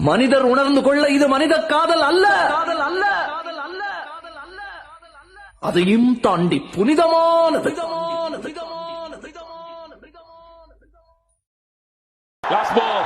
மனிதர் உணர்ந்து கொள்ள இது மனித காதல் அல்ல, அதையும் தாண்டி புனிதமானது. Last ball.